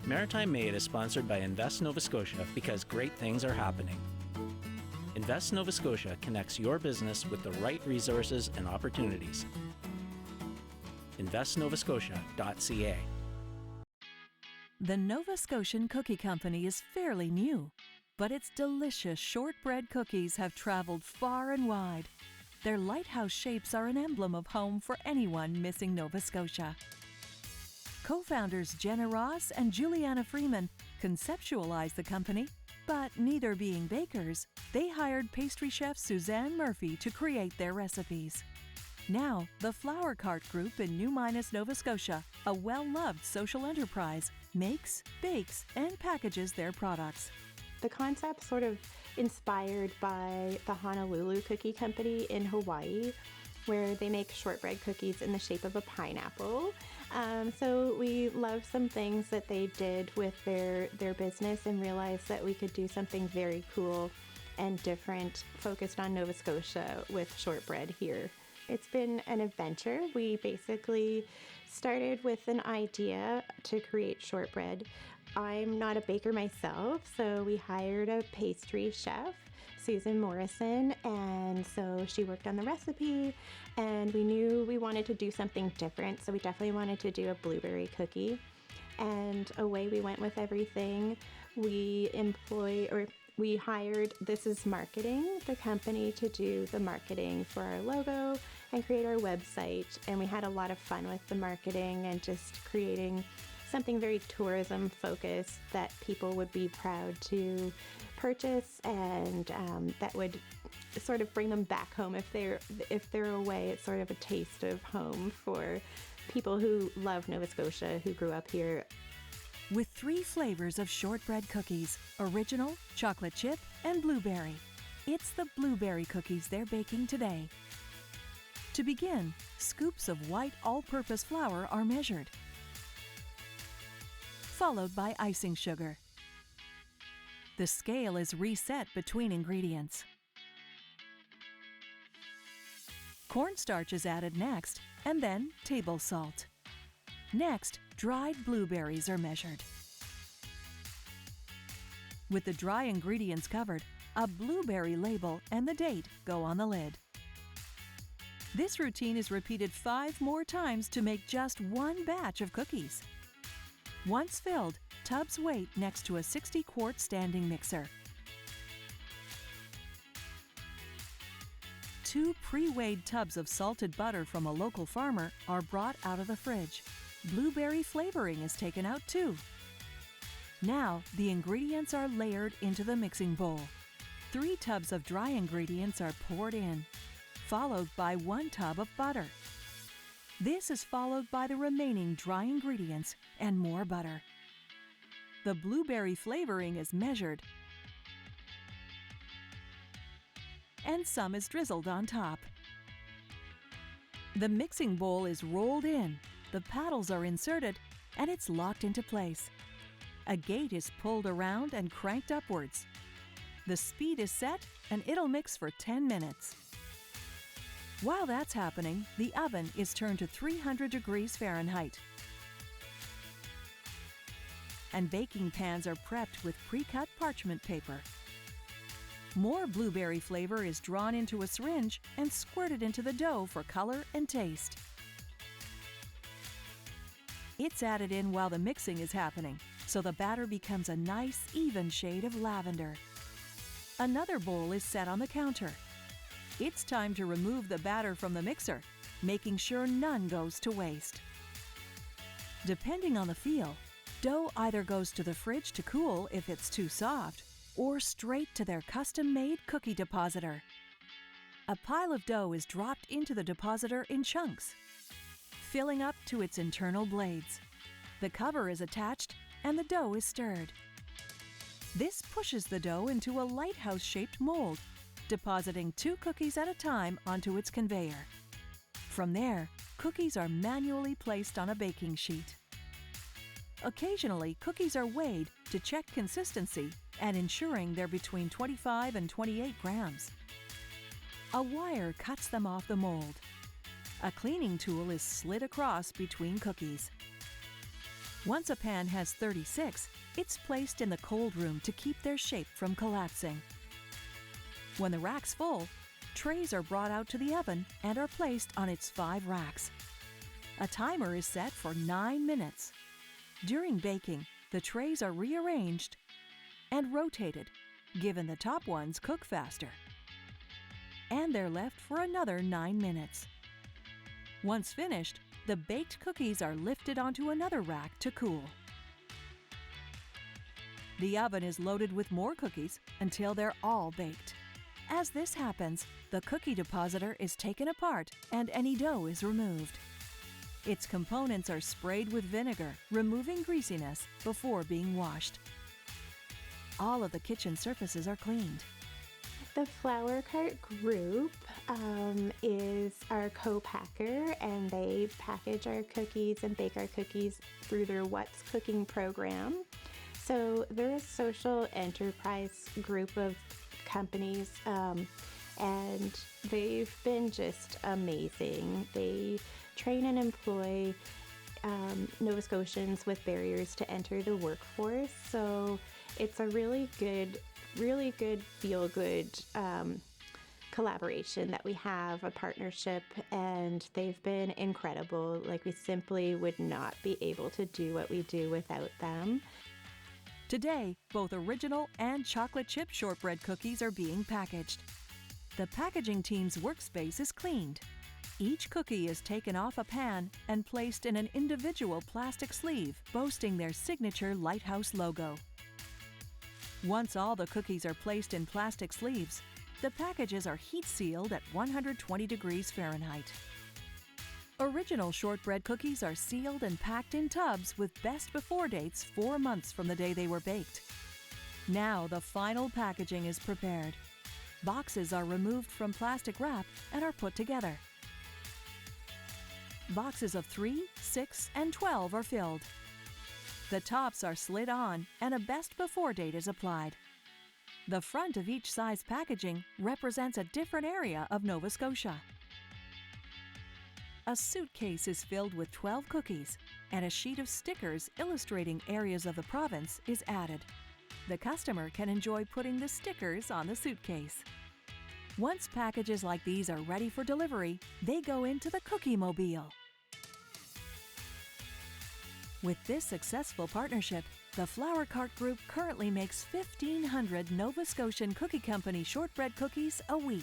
Maritime Made is sponsored by Invest Nova Scotia because great things are happening. Invest Nova Scotia connects your business with the right resources and opportunities. InvestNovaScotia.ca. The Nova Scotian Cookie Company is fairly new, but its delicious shortbread cookies have traveled far and wide. Their lighthouse shapes are an emblem of home for anyone missing Nova Scotia. Co-founders Jenna and Juliana Freeman conceptualized the company, but neither being bakers, they hired pastry chef Suzanne Murphy to create their recipes. Now, the Flower Cart Group in New Minas, Nova Scotia, a well-loved social enterprise, makes, bakes, and packages their products. The concept sort of inspired by the Honolulu Cookie Company in Hawaii, where they make shortbread cookies in the shape of a pineapple. So we love some things that they did with their business and realized that we could do something very cool and different focused on Nova Scotia with shortbread here. It's been an adventure. We basically started with an idea to create shortbread. I'm not a baker myself, so we hired a pastry chef, Susan Morrison, and so she worked on the recipe, and we knew we wanted to do something different, so we definitely wanted to do a blueberry cookie. And away we went with everything. We hired This Is Marketing, the company, to do the marketing for our logo and create our website. And we had a lot of fun with the marketing and just creating something very tourism focused that people would be proud to purchase, and that would sort of bring them back home if they're away. It's sort of a taste of home for people who love Nova Scotia, who grew up here. With 3 flavors of shortbread cookies, original, chocolate chip, and blueberry. It's the blueberry cookies they're baking today. To begin, scoops of white all-purpose flour are measured, followed by icing sugar. The scale is reset between ingredients. Cornstarch is added next, and then table salt. Next, dried blueberries are measured. With the dry ingredients covered, a blueberry label and the date go on the lid. This routine is repeated 5 more times to make just 1 batch of cookies. Once filled, tubs wait next to a 60-quart standing mixer. 2 pre-weighed tubs of salted butter from a local farmer are brought out of the fridge. Blueberry flavoring is taken out too. Now, the ingredients are layered into the mixing bowl. 3 tubs of dry ingredients are poured in, followed by 1 tub of butter. This is followed by the remaining dry ingredients and more butter. The blueberry flavoring is measured, and some is drizzled on top. The mixing bowl is rolled in, the paddles are inserted, and it's locked into place. A gate is pulled around and cranked upwards. The speed is set, and it'll mix for 10 minutes. While that's happening, the oven is turned to 300 degrees Fahrenheit. And baking pans are prepped with pre-cut parchment paper. More blueberry flavor is drawn into a syringe and squirted into the dough for color and taste. It's added in while the mixing is happening, so the batter becomes a nice, even shade of lavender. Another bowl is set on the counter. It's time to remove the batter from the mixer, making sure none goes to waste. Depending on the feel, dough either goes to the fridge to cool if it's too soft, or straight to their custom-made cookie depositor. A pile of dough is dropped into the depositor in chunks, filling up to its internal blades. The cover is attached and the dough is stirred. This pushes the dough into a lighthouse-shaped mold, depositing 2 cookies at a time onto its conveyor. From there, cookies are manually placed on a baking sheet. Occasionally, cookies are weighed to check consistency and ensuring they're between 25 and 28 grams. A wire cuts them off the mold. A cleaning tool is slid across between cookies. Once a pan has 36, it's placed in the cold room to keep their shape from collapsing. When the rack's full, trays are brought out to the oven and are placed on its 5 racks. A timer is set for 9 minutes. During baking, the trays are rearranged and rotated, given the top ones cook faster. And they're left for another 9 minutes. Once finished, the baked cookies are lifted onto another rack to cool. The oven is loaded with more cookies until they're all baked. As this happens, the cookie depositor is taken apart and any dough is removed. Its components are sprayed with vinegar, removing greasiness before being washed. All of the kitchen surfaces are cleaned. The Flour Cart group is our co-packer, and they package our cookies and bake our cookies through their What's Cooking program. So they're a social enterprise group of companies, and they've been just amazing. They train and employ Nova Scotians with barriers to enter the workforce. So it's a really good feel-good collaboration that we have, a partnership, and they've been incredible. Like, we simply would not be able to do what we do without them. Today, both original and chocolate chip shortbread cookies are being packaged. The packaging team's workspace is cleaned. Each cookie is taken off a pan and placed in an individual plastic sleeve, boasting their signature lighthouse logo. Once all the cookies are placed in plastic sleeves, the packages are heat sealed at 120 degrees Fahrenheit. Original shortbread cookies are sealed and packed in tubs with best before dates 4 months from the day they were baked. Now the final packaging is prepared. Boxes are removed from plastic wrap and are put together. Boxes of 3, 6, and 12 are filled. The tops are slid on and a best before date is applied. The front of each size packaging represents a different area of Nova Scotia. A suitcase is filled with 12 cookies, and a sheet of stickers illustrating areas of the province is added. The customer can enjoy putting the stickers on the suitcase. Once packages like these are ready for delivery, they go into the Cookie Mobile. With this successful partnership, the Flour Cart Group currently makes 1,500 Nova Scotian Cookie Company shortbread cookies a week.